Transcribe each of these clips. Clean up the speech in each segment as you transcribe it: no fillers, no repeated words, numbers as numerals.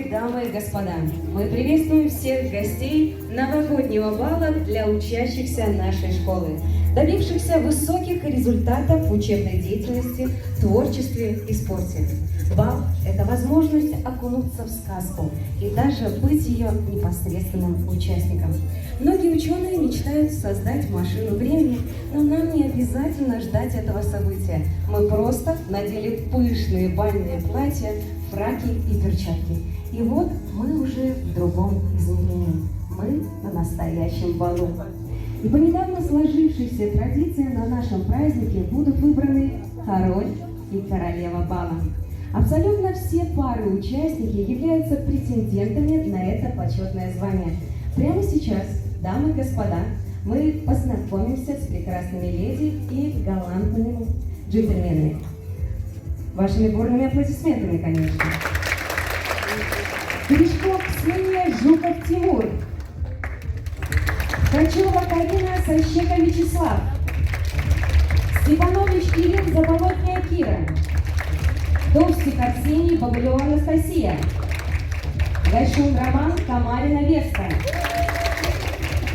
Уважаемые дамы и господа, мы приветствуем всех гостей новогоднего бала для учащихся нашей школы, добившихся высоких результатов в учебной деятельности, творчестве и спорте. Бал – это возможность окунуться в сказку и даже быть ее непосредственным участником. Многие ученые мечтают создать машину времени, но нам не обязательно ждать этого события. Мы просто надели пышные бальные платья, фраки и перчатки. И вот мы уже в другом измерении. Мы на настоящем балу. И по недавно сложившейся традиции на нашем празднике будут выбраны король и королева бала. Абсолютно все пары-участники являются претендентами на это почетное звание. Прямо сейчас, дамы и господа, мы познакомимся с прекрасными леди и галантными джентльменами. Вашими бурными аплодисментами, конечно. Гришков Ксения, Жуков Тимур. Ткачева Карина, Сащека Вячеслав. Степанович Кирилл, Заболотная Кира. Довстик Арсений, Богулева Анастасия. Гайшун Роман, Камарина Веста.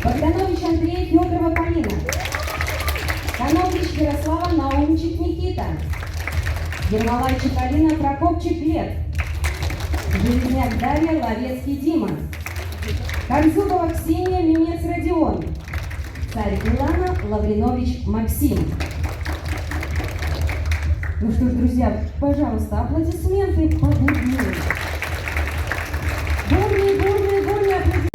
Богданович Андрей, Федорова Полина. Конович Ярослава, Наумчик Никита. Ермолайчик Алина, Прокопчик Глеб. Железняк Дарья, Ловецкий Дима. Корзукова Ксения, Минец Родион. Царик Милана, Лавринович Максим. Ну что ж, друзья, пожалуйста, аплодисменты побуднее. Бурные аплодисменты.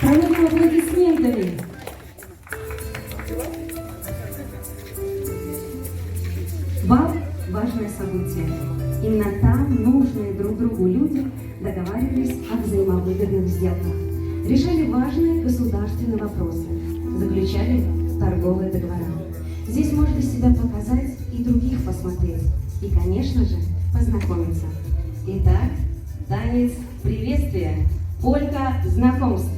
Проводим аплодисментами. Бал – важное событие. Именно там нужные друг другу люди договаривались о взаимовыгодных сделках, решали важные государственные вопросы, заключали торговые договора. Здесь можно себя показать и других посмотреть. И, конечно же, познакомиться. Итак, танец приветствия, полька знакомств.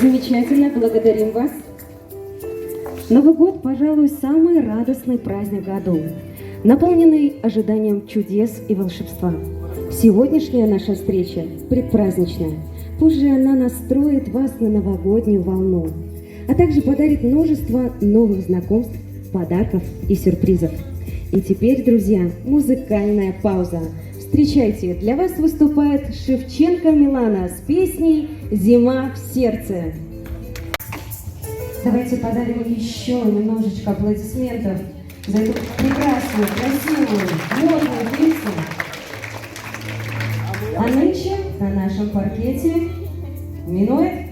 Замечательно, благодарим вас. Новый год, пожалуй, самый радостный праздник году, наполненный ожиданием чудес и волшебства. Сегодняшняя наша встреча предпраздничная. Пусть же она настроит вас на новогоднюю волну, а также подарит множество новых знакомств, подарков и сюрпризов. И теперь, друзья, музыкальная пауза. Встречайте, для вас выступает Шевченко Милана с песней «Зима в сердце». Давайте подарим еще немножечко аплодисментов за эту прекрасную, красивую, модную песню. А нынче на нашем паркете минует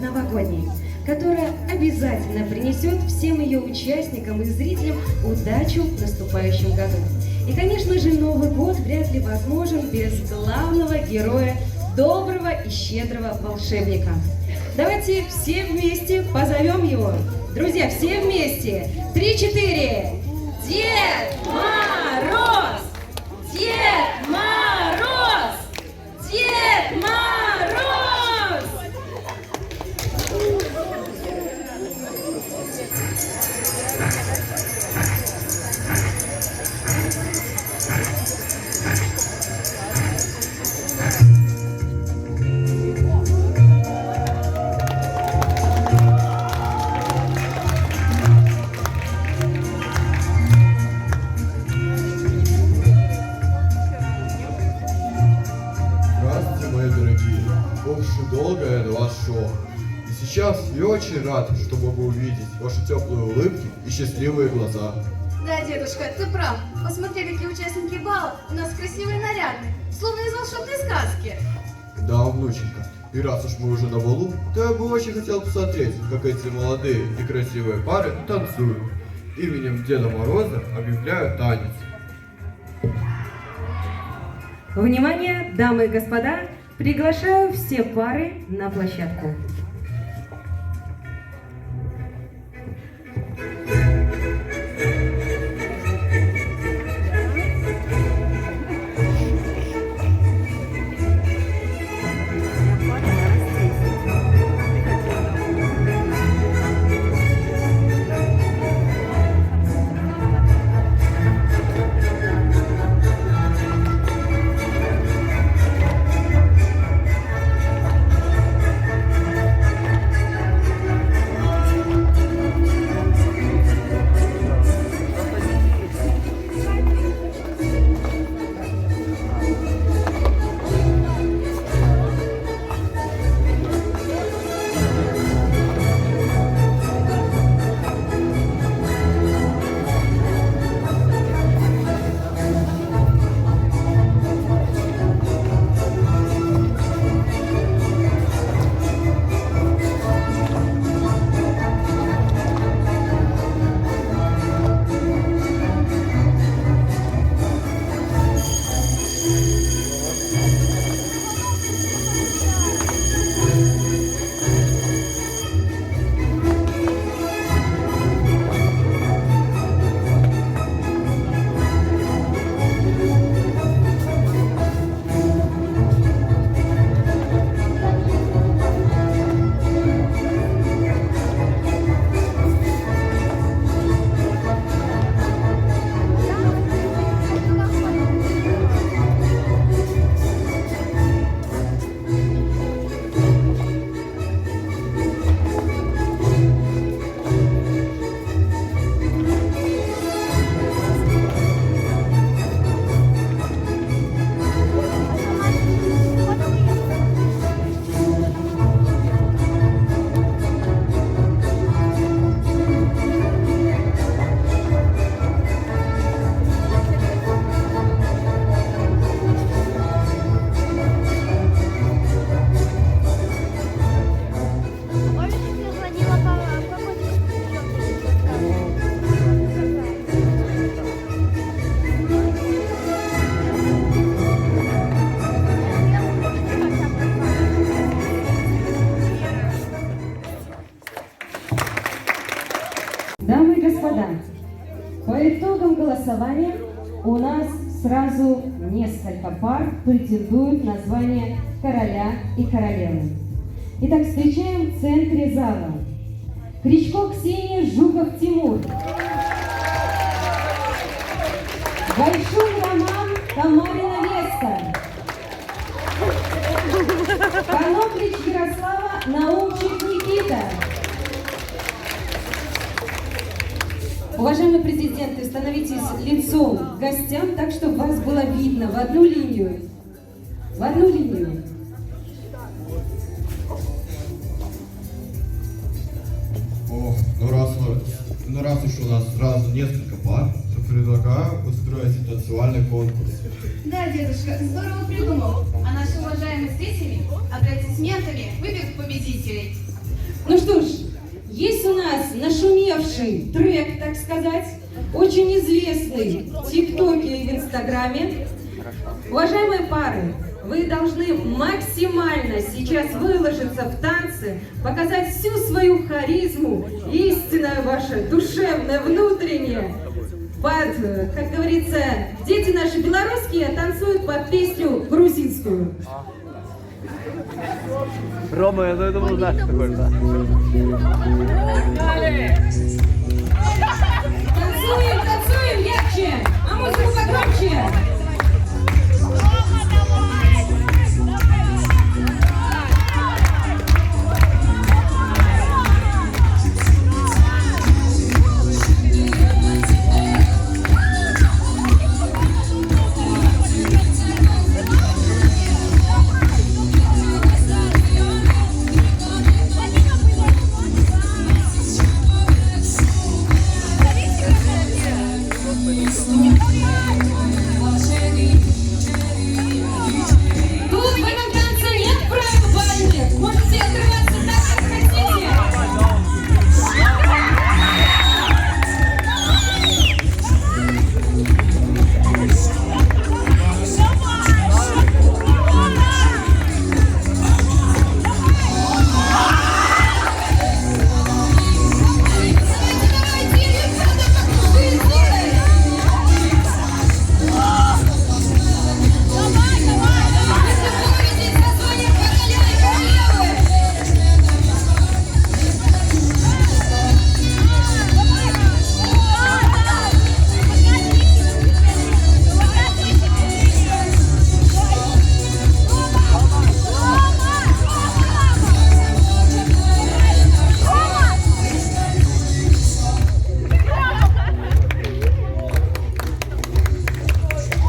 новогодней, которая обязательно принесет всем ее участникам и зрителям удачу в наступающем году. И, конечно же, Новый год вряд ли возможен без главного героя, доброго и щедрого волшебника. Давайте все вместе позовем его. Друзья, все вместе. 3-4. Дед Мороз! Дед Мороз! Дед Мороз! Долго я на вас шел. И сейчас я очень рад, что могу увидеть ваши теплые улыбки и счастливые глаза. Да, дедушка, ты прав. Посмотри, какие участники бала. У нас красивые наряды, словно из волшебной сказки. Да, внученька. И раз уж мы уже на балу, то я бы очень хотел посмотреть, как эти молодые и красивые пары танцуют. Именем Деда Мороза объявляю танец. Внимание, дамы и господа! Приглашаю все пары на площадку. Дамы и господа, по итогам голосования у нас сразу несколько пар претендуют на звание короля и королевы. Итак, встречаем в центре зала Кричко Ксения, Жуков Тимур, Большой Роман, Тамарина Веста, Коноплич Ярослава, Наумчик Никита. Уважаемые президенты, становитесь лицом к гостям, так, чтобы вас было видно в одну линию. В одну линию. Ох, ну раз уж у нас сразу несколько пар, то предлагаю устроить танцевальный конкурс. Да, дедушка, здорово придумал. А наши уважаемые зрители аплодисментами выберут победителей. Ну что ж, есть у нас нашумевший трек, так сказать, очень известный в ТикТоке и в Инстаграме. Уважаемые пары, вы должны максимально сейчас выложиться в танце, показать всю свою харизму, истинное ваше, душевное, внутреннее. Под, как говорится, дети наши белорусские танцуют под песню грузинскую. Рома, я думаю, знаешь, что такое, да? Танцуем, танцуем ярче, а музыку погромче.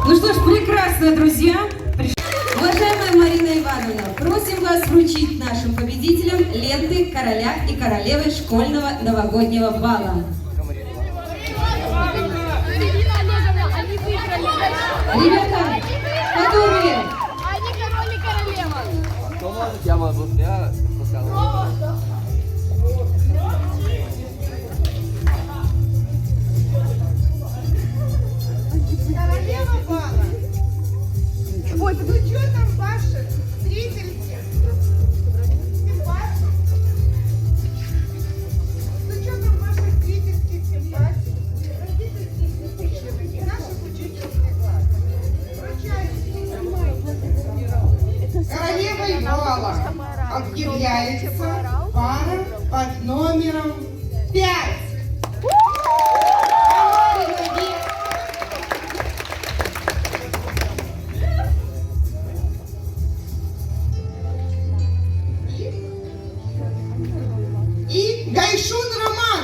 Ну что ж, прекрасно, друзья. Уважаемая Марина Ивановна, просим вас вручить нашим победителям ленты короля и королевы школьного новогоднего бала. Ребята, которые... Они король и королева. Кто может? Я могу. Я сказал. Королева бала. Ой, с учетом ваших зрительских симпатий, с учетом ваших зрительских симпатий, родительских симпатий и наших учительских глаз, вручаю королевой бала объявляется пара под номером 5. И Гайшун Роман.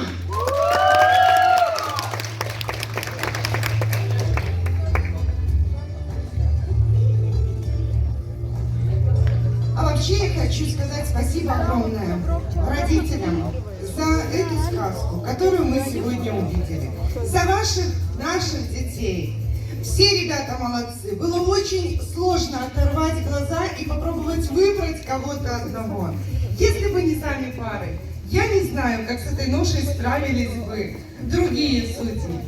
А вообще я хочу сказать спасибо огромное родителям за эту сказку, которую мы сегодня увидели. За наших детей. Все ребята молодцы. Было очень сложно оторвать глаза и попробовать выбрать кого-то одного. Если бы не сами пары, я не знаю, как с этой ношей справились бы другие судьи.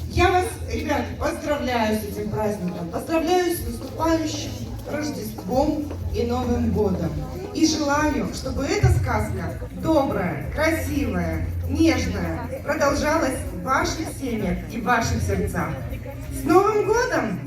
Я вас, ребят, поздравляю с этим праздником, поздравляю с наступающим Рождеством и Новым годом. И желаю, чтобы эта сказка добрая, красивая, нежная продолжалась в ваших семьях и в ваших сердцах. С Новым годом!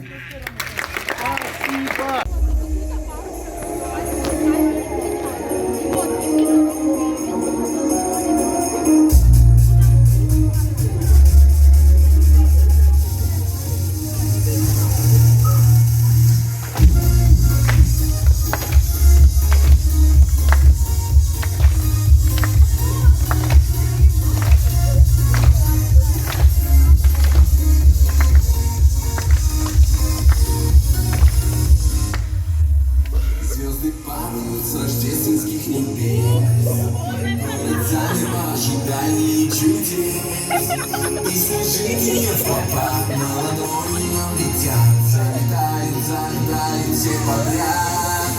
Звезды падают с рождественских небес, пролетали ваши дальние чудес, и снежинки в попад на ладони нам летят, залетают все подряд.